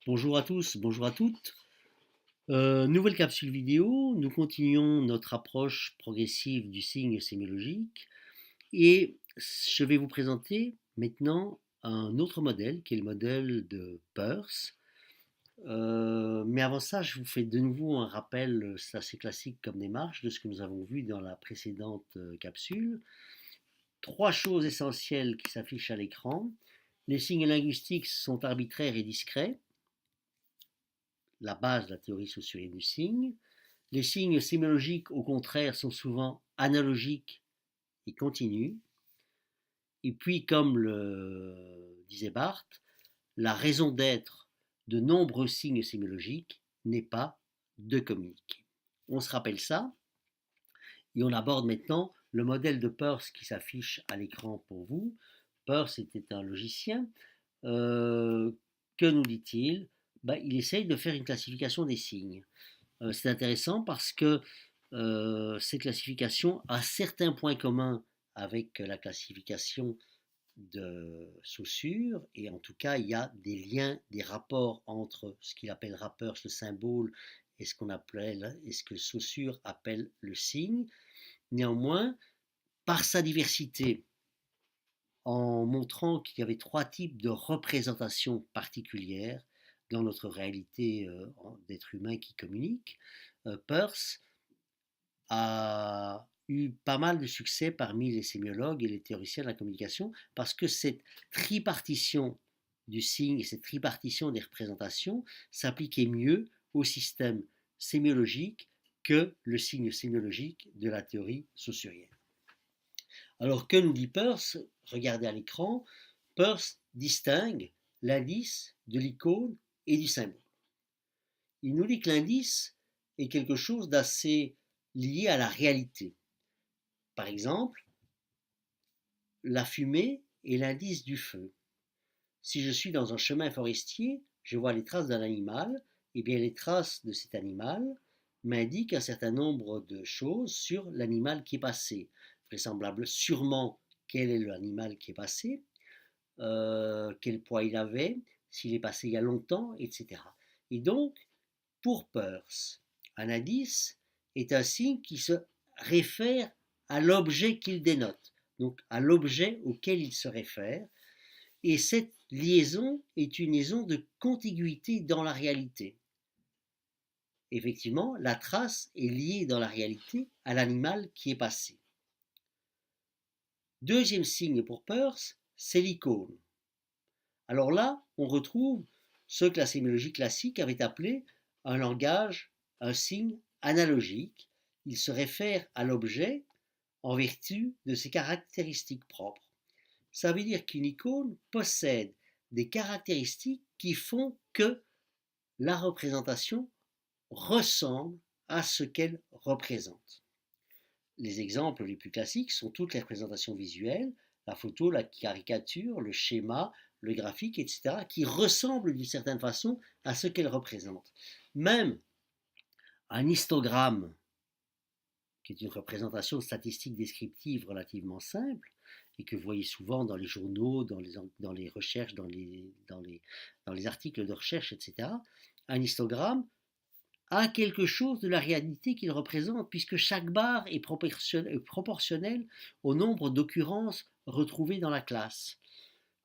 Bonjour à tous, bonjour à toutes. Nouvelle capsule vidéo, nous continuons notre approche progressive du signe sémiologique et je vais vous présenter maintenant un autre modèle qui est le modèle de Peirce. Mais avant ça, je vous fais de nouveau un rappel, c'est assez classique comme démarche, de ce que nous avons vu dans la précédente capsule. Trois choses essentielles qui s'affichent à l'écran. Les signes linguistiques sont arbitraires et discrets, la base de la théorie sociologique du signe. Les signes sémiologiques, au contraire, sont souvent analogiques et continus. Et puis, comme le disait Barthes, la raison d'être de nombreux signes sémiologiques n'est pas de communiquer. On se rappelle ça et on aborde maintenant le modèle de Peirce qui s'affiche à l'écran pour vous. Peirce était un logicien. Que nous dit-il? Il essaye de faire une classification des signes. C'est intéressant parce que cette classification a certains points communs avec la classification de Saussure, et en tout cas, il y a des liens, des rapports entre ce qu'il appellera Peirce le symbole et ce que Saussure appelle le signe. Néanmoins, par sa diversité, en montrant qu'il y avait trois types de représentations particulières dans notre réalité d'être humain qui communique, Peirce a eu pas mal de succès parmi les sémiologues et les théoriciens de la communication parce que cette tripartition du signe et cette tripartition des représentations s'appliquait mieux au système sémiologique que le signe sémiologique de la théorie saussurienne. Alors que nous dit Peirce? Regardez à l'écran, Peirce distingue l'indice de l'icône et du symbole. Il nous dit que l'indice est quelque chose d'assez lié à la réalité. Par exemple, la fumée est l'indice du feu. Si je suis dans un chemin forestier, je vois les traces d'un animal, et bien les traces de cet animal m'indiquent un certain nombre de choses sur l'animal qui est passé. Vraisemblable sûrement quel est l'animal qui est passé, quel poids il avait, s'il est passé il y a longtemps, etc. Et donc, pour Peirce, un indice est un signe qui se réfère à l'objet qu'il dénote, donc à l'objet auquel il se réfère, et cette liaison est une liaison de contiguïté dans la réalité. Effectivement, la trace est liée dans la réalité à l'animal qui est passé. Deuxième signe pour Peirce, c'est l'icône. Alors là, on retrouve ce que la sémiologie classique avait appelé un langage, un signe analogique. Il se réfère à l'objet en vertu de ses caractéristiques propres. Ça veut dire qu'une icône possède des caractéristiques qui font que la représentation ressemble à ce qu'elle représente. Les exemples les plus classiques sont toutes les représentations visuelles, la photo, la caricature, le schéma, le graphique, etc., qui ressemblent d'une certaine façon à ce qu'elles représentent. Même un histogramme, qui est une représentation statistique descriptive relativement simple, et que vous voyez souvent dans les journaux, dans les recherches, dans les articles de recherche, etc., un histogramme a quelque chose de la réalité qu'il représente, puisque chaque barre est proportionnelle au nombre d'occurrences retrouvées dans la classe.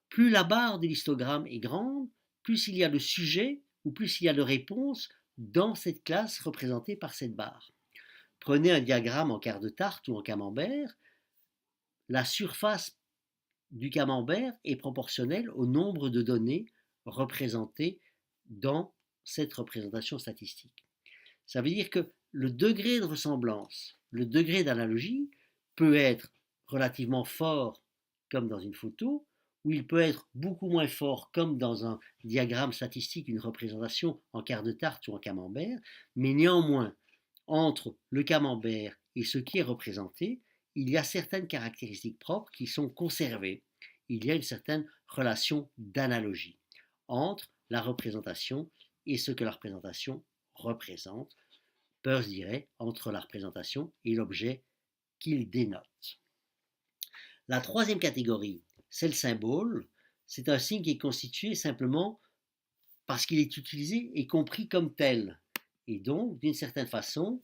Plus la barre de l'histogramme est grande, plus il y a de sujets ou plus il y a de réponses dans cette classe représentée par cette barre. Prenez un diagramme en quart de tarte ou en camembert, la surface du camembert est proportionnelle au nombre de données représentées dans cette représentation statistique. Ça veut dire que le degré de ressemblance, le degré d'analogie peut être relativement fort comme dans une photo, ou il peut être beaucoup moins fort comme dans un diagramme statistique, une représentation en quart de tarte ou en camembert, mais néanmoins, entre le camembert et ce qui est représenté, il y a certaines caractéristiques propres qui sont conservées. Il y a une certaine relation d'analogie entre la représentation et ce que la représentation représente. Peirce dirait entre la représentation et l'objet qu'il dénote. La troisième catégorie, c'est le symbole. C'est un signe qui est constitué simplement parce qu'il est utilisé et compris comme tel. Et donc, d'une certaine façon,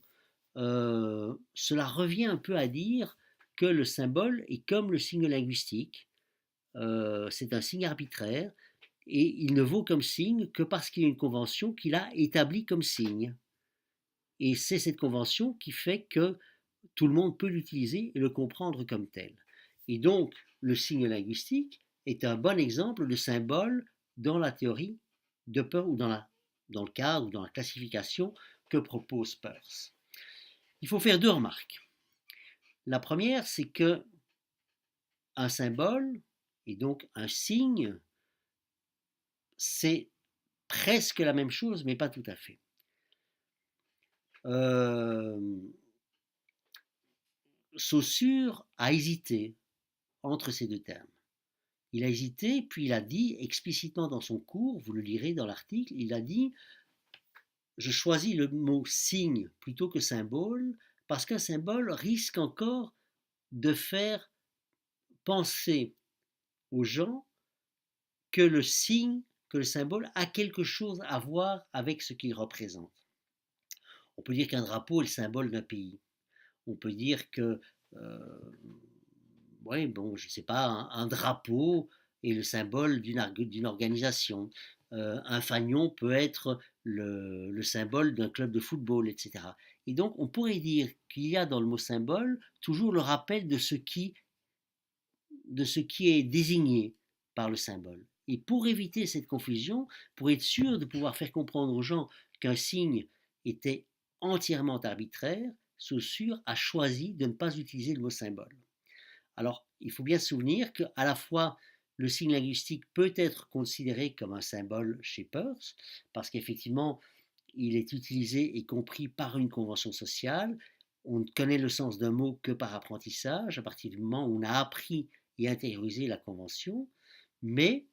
cela revient un peu à dire que le symbole est comme le signe linguistique. C'est un signe arbitraire et il ne vaut comme signe que parce qu'il y a une convention qu'il a établie comme signe. Et c'est cette convention qui fait que tout le monde peut l'utiliser et le comprendre comme tel. Et donc, le signe linguistique est un bon exemple de symbole dans la théorie de Peirce ou dans le cadre ou dans la classification que propose Peirce. Il faut faire deux remarques. La première, c'est que un symbole et donc un signe, c'est presque la même chose, mais pas tout à fait. Saussure a hésité entre ces deux termes. Il a hésité, puis il a dit explicitement dans son cours, vous le lirez dans l'article, il a dit je choisis le mot signe plutôt que symbole parce qu'un symbole risque encore de faire penser aux gens que le signe, que le symbole a quelque chose à voir avec ce qu'il représente. On peut dire qu'un drapeau est le symbole d'un pays. On peut dire que, ouais, bon, je ne sais pas, un drapeau est le symbole d'une organisation. Un fanion peut être le symbole d'un club de football, etc. Et donc, on pourrait dire qu'il y a dans le mot symbole toujours le rappel de ce qui est désigné par le symbole. Et pour éviter cette confusion, pour être sûr de pouvoir faire comprendre aux gens qu'un signe était entièrement arbitraire, Saussure a choisi de ne pas utiliser le mot symbole. Alors, il faut bien se souvenir qu'à la fois le signe linguistique peut être considéré comme un symbole chez Peirce, parce qu'effectivement, il est utilisé et compris par une convention sociale. On ne connaît le sens d'un mot que par apprentissage, à partir du moment où on a appris et intériorisé la convention, mais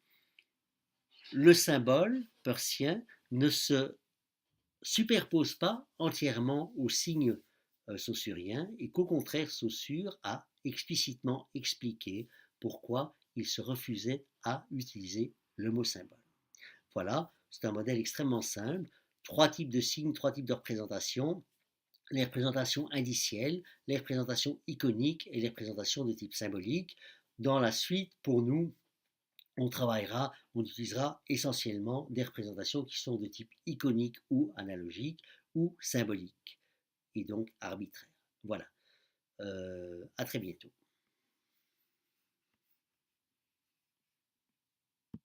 le symbole peircien ne se superpose pas entièrement au signe saussurien et qu'au contraire Saussure a explicitement expliqué pourquoi il se refusait à utiliser le mot symbole. Voilà, c'est un modèle extrêmement simple, trois types de signes, trois types de représentations, les représentations indicielles, les représentations iconiques et les représentations de type symbolique. Dans la suite, pour nous, on utilisera essentiellement des représentations qui sont de type iconique ou analogique ou symbolique et donc arbitraire. Voilà. À très bientôt.